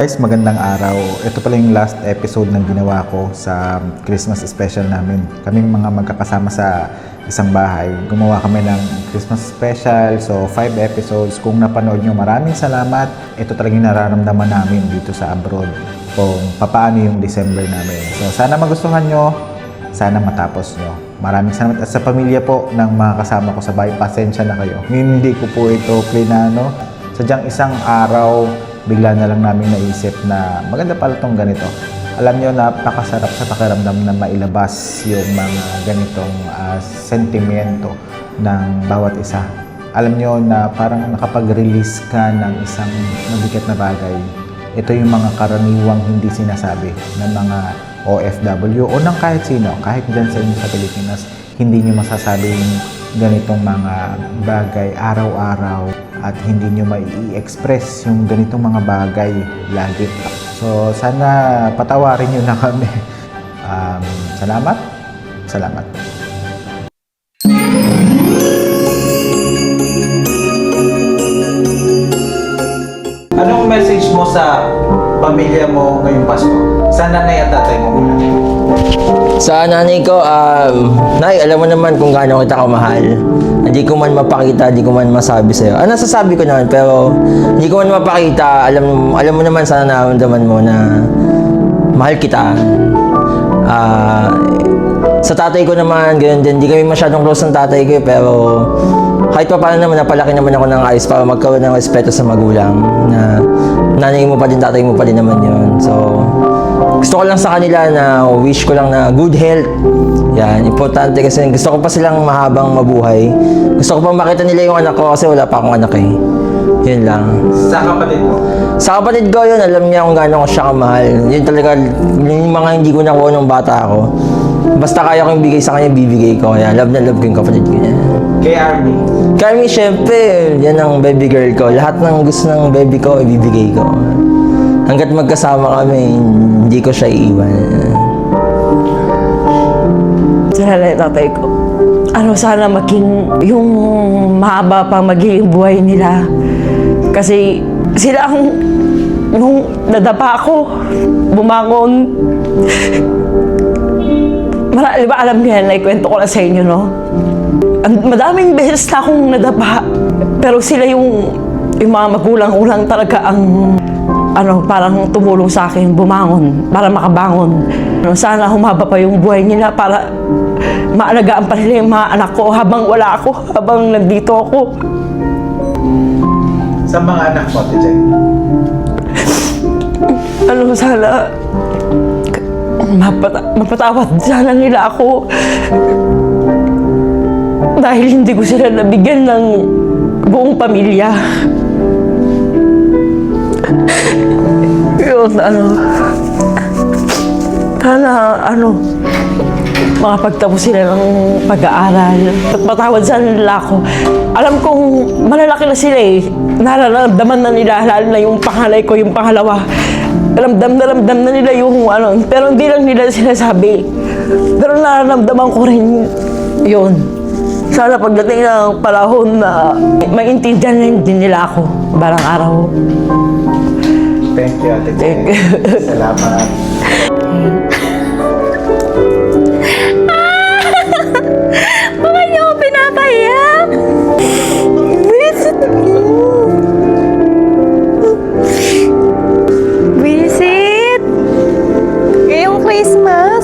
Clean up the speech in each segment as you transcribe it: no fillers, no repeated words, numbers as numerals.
Guys, magandang araw. Ito pala yung last episode ng ginawa ko sa Christmas special namin. Kaming mga magkakasama sa isang bahay. Gumawa kami ng Christmas special. So, 5 episodes. Kung napanood nyo, maraming salamat. Ito talaga yung nararamdaman namin dito sa abroad. Kung papaano yung December namin. So, sana magustuhan nyo. Sana matapos nyo. Maraming salamat. At sa pamilya po ng mga kasama ko sa bahay, pasensya na kayo. Hindi ko po ito plinano. Sadyang isang araw, bigla na lang namin naisip na maganda pala itong ganito. Alam nyo, napakasarap sa pakiramdam na mailabas yung mga ganitong sentimento ng bawat isa. Alam nyo na parang nakapag-release ka ng isang mabigat na bagay. Ito yung mga karaniwang hindi sinasabi ng mga OFW o ng kahit sino, kahit dyan sa inyo sa Pilipinas, hindi nyo masasabi yung ganitong mga bagay araw-araw at hindi nyo mai-express yung ganitong mga bagay lagi. So, sana patawarin nyo na kami. Salamat. Salamat. Anong message mo sa pamilya mo ngayong Pasko? Sa nanay at tatay mo muna. Sa nanay ko, Nay, alam mo naman kung gaano kita kamahal. Hindi ko man mapakita, hindi ko man masabi sa'yo. Nasasabi ko naman, pero hindi ko man mapakita. Alam mo naman, sana nararamdaman mo na mahal kita. Sa tatay ko naman, ganyan din. Hindi kami masyadong close ng tatay ko, pero kahit pa paano naman, napalaki naman ako ng ayos para magkaroon ng respeto sa magulang. Na nanay mo pa din, tatay mo pa din naman yun. So, gusto ko lang sa kanila na wish ko lang na good health. Yan, importante kasi gusto ko pa silang mahabang mabuhay. Gusto ko pa makita nila yung anak ko kasi wala pa akong anak eh. Yun lang. Sa kapatid mo? Sa kapatid ko yun, alam niya kung gaano ko siya kamahal. Yun talaga, yung mga hindi ko nakuha nung bata ako. Basta kaya ko yung bigay sa kanya, bibigay ko. Kaya love na love ko yung kapatid ko niya. Kay Army? Kay Army, syempre, yan ang baby girl ko. Lahat ng gusto ng baby ko, ibibigay ko. Hanggat magkasama kami, hindi ko siya iiwan. Sa nanay at tatay ko, sana maging yung mahaba pang magiging buhay nila. Kasi sila ang, nung nadapa ako, bumangon. Di ba alam niyo yan, naikwento ko lang sa inyo, no? Madaming beses na akong nadapa. Pero sila yung mga magulang-ulang talaga ang parang tumulong sa akin bumangon, para makabangon. Sana humaba pa yung buhay nila para maalagaan pa nila yung mga anak ko habang wala ako, habang nandito ako. Sa mga anak mo, Tijay? Sana mapatawad sana nila ako dahil hindi ko sila nabigyan ng buong pamilya. Yun, sana, makapagtapos sila ng pag-aaral. At matawad sana nila ako. Alam kong malalaki na sila eh. Nararamdaman na nila, lalo na yung pangalay ko, yung pangalawa. Ramdam na nila yung pero hindi lang nila sinasabi. Pero nararamdaman ko rin yun. Sana pagdating ng panahon na maintindihan din nila ako barang araw. Thank you, Ate Jay. Thank you. Salamat. Bakit niyo ako pinapahiya? Visit! Ngayong Christmas.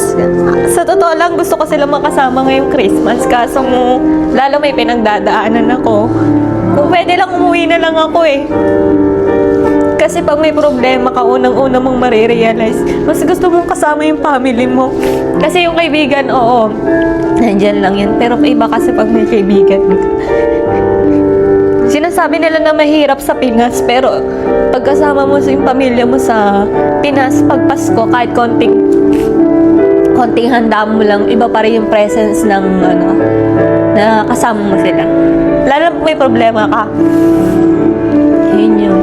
Sa totoo lang, gusto ko silang makasama ngayong Christmas. Kaso mo, lalo may pinagdadaanan ako. Kung pwede lang, umuwi na lang ako eh. Kasi pag may problema ka, unang-una mong marirealize, mas gusto mong kasama yung family mo. Kasi yung kaibigan, oo, nandyan lang yan. Pero iba kasi pag may kaibigan. Sinasabi nila na mahirap sa Pinas, pero pagkasama mo sa yung pamilya mo sa Pinas, pag Pasko, kahit konting handa mo lang, iba pa rin yung presence ng, na kasama mo sila. Lalo na may problema ka. Yun yun.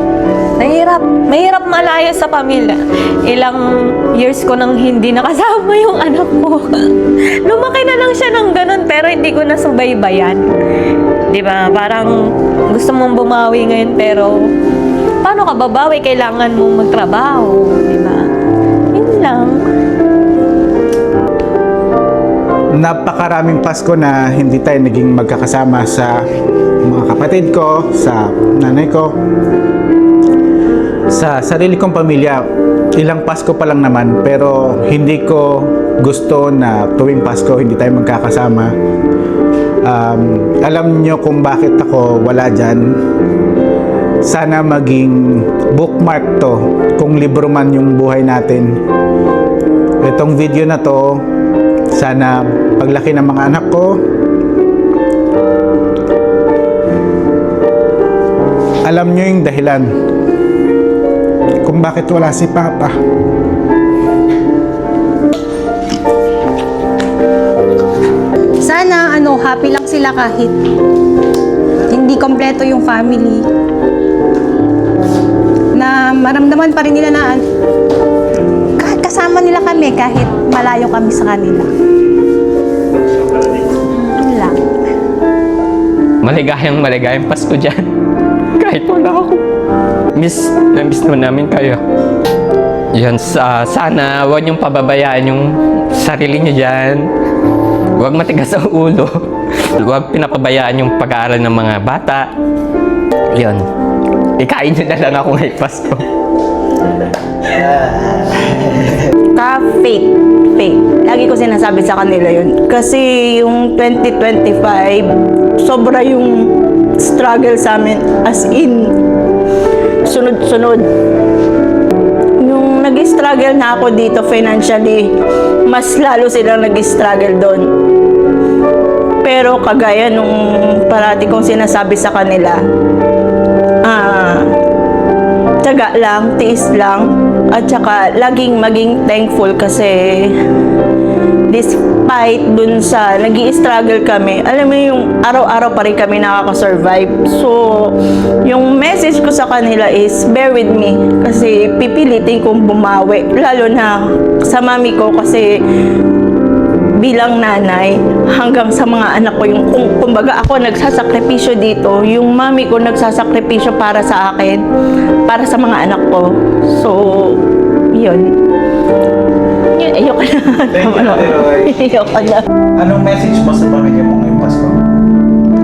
Mahirap malayo sa pamilya. Ilang years ko nang hindi nakasama yung anak ko. Lumaki na lang siya ng ganun, pero hindi ko nasubaybayan. Di ba? Parang gusto mong bumawi ngayon, pero paano paano ka babawi? Kailangan mong magtrabaho, di ba? Yun lang. Napakaraming Pasko na hindi tayo naging magkakasama sa mga kapatid ko, sa nanay ko, sa sarili kong pamilya. Ilang Pasko pa lang naman, pero hindi ko gusto na tuwing Pasko hindi tayo magkakasama. Alam nyo kung bakit ako wala dyan. Sana maging bookmark to kung libro man yung buhay natin. Itong video na to, sana paglaki ng mga anak ko, alam nyo yung dahilan kung bakit wala si Papa. Sana happy lang sila kahit hindi kompleto yung family. Na maramdaman pa rin nila na kasama nila kami kahit malayo kami sa kanila. Yun lang. Maligayang Pasko dyan. Kahit wala ako. Miss namin kayo. Yan, sana huwag niyong pababayaan yung sarili niyo dyan. Huwag matigas ang ulo. Huwag pinapabayaan yung pag-aaral ng mga bata. Yun. Ikain niyo na lang ako ngayong Pasko. Fake. Lagi ko sinasabi sa kanila yun. Kasi yung 2025, sobra yung struggle sa amin. As in, sunod-sunod. Yung nag-struggle na ako dito financially, mas lalo silang nag-struggle doon. Pero kagaya nung parati kong sinasabi sa kanila, tiyaga lang, tiis lang, at saka laging maging thankful kasi despite dun sa nag-i-struggle kami, alam mo yung araw-araw pa rin kami nakaka-survive. So, yung message ko sa kanila is bear with me kasi pipilitin kong bumawi, lalo na sa mami ko kasi bilang nanay, hanggang sa mga anak ko, yung kumbaga ako nagsasakripisyo dito, yung mami ko nagsasakripisyo para sa akin, para sa mga anak ko. So, yun. Ayoko na. Thank you, Ate Roy. Ayoko na. Anong message mo sa pamilya mo ngayong Pasko?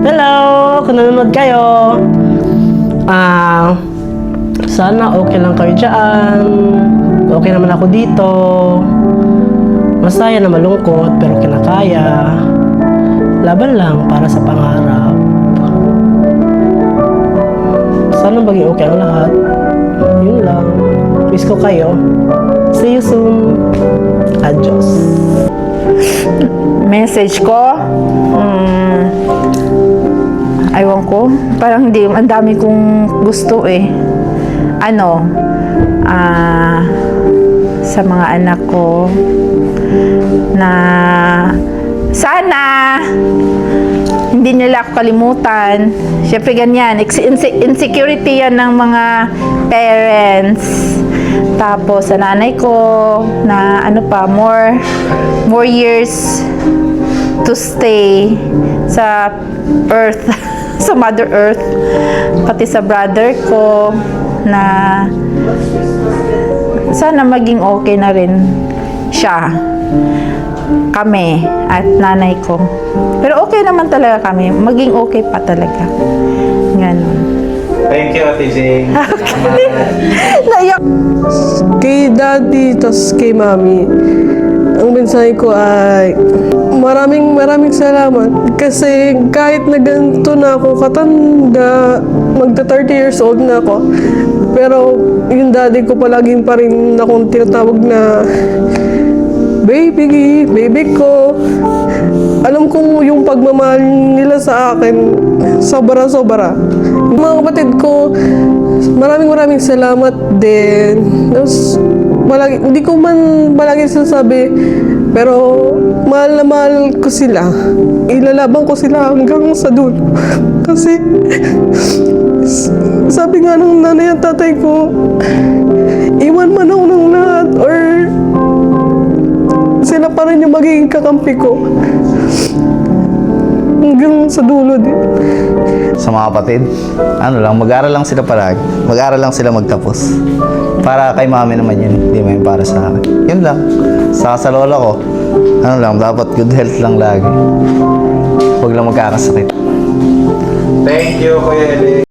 Hello! Kung nanonood kayo, sana okay lang kayo dyan. Okay naman ako dito. Masaya na malungkot, pero kinakaya. Laban lang para sa pangarap. Sana maging okay ang lahat. Yun lang. Miss ko kayo. See you soon. Adios. Message ko, aywan ko, parang hindi, ang dami kong gusto sa mga anak ko, na sana hindi nila ako kalimutan. Siyempre ganyan, insecurity yan ng mga parents. Tapos sa nanay ko na more years to stay sa earth, sa Mother Earth. Pati sa brother ko na sana maging okay na rin siya, kami at nanay ko. Pero okay naman talaga kami, maging okay pa talaga. Ganun. Thank you, Ate Jane. Naiyak. Kay daddy, tas kay mami, ang mensahe ko ay maraming salamat kasi kahit na ganito na ako katanda, magta 30 years old na ako, pero yung daddy ko palaging pa rin akong tinatawag na baby ko. Alam kong yung pagmamahal nila sa akin sobra. Yung mga kapatid ko, maraming salamat din. Tapos, hindi ko man palagi sinasabi, pero mahal na mahal ko sila. Ilalaban ko sila hanggang sa dulo. Kasi, sabi nga ng nanay at tatay ko, iwan man ako ng lahat or sila pa rin yung magiging kakampi ko. hanggang sa dulo din. Sa mga kapatid, ano lang, mag-aral lang sila palagi. Mag-aral lang sila magtapos. Para kay mami naman yun, hindi mo yun para sa akin. Yun lang. Sa lola ko, ano lang, dapat good health lang lagi. Huwag lang magkakasakit. Thank you, Kuya Eli.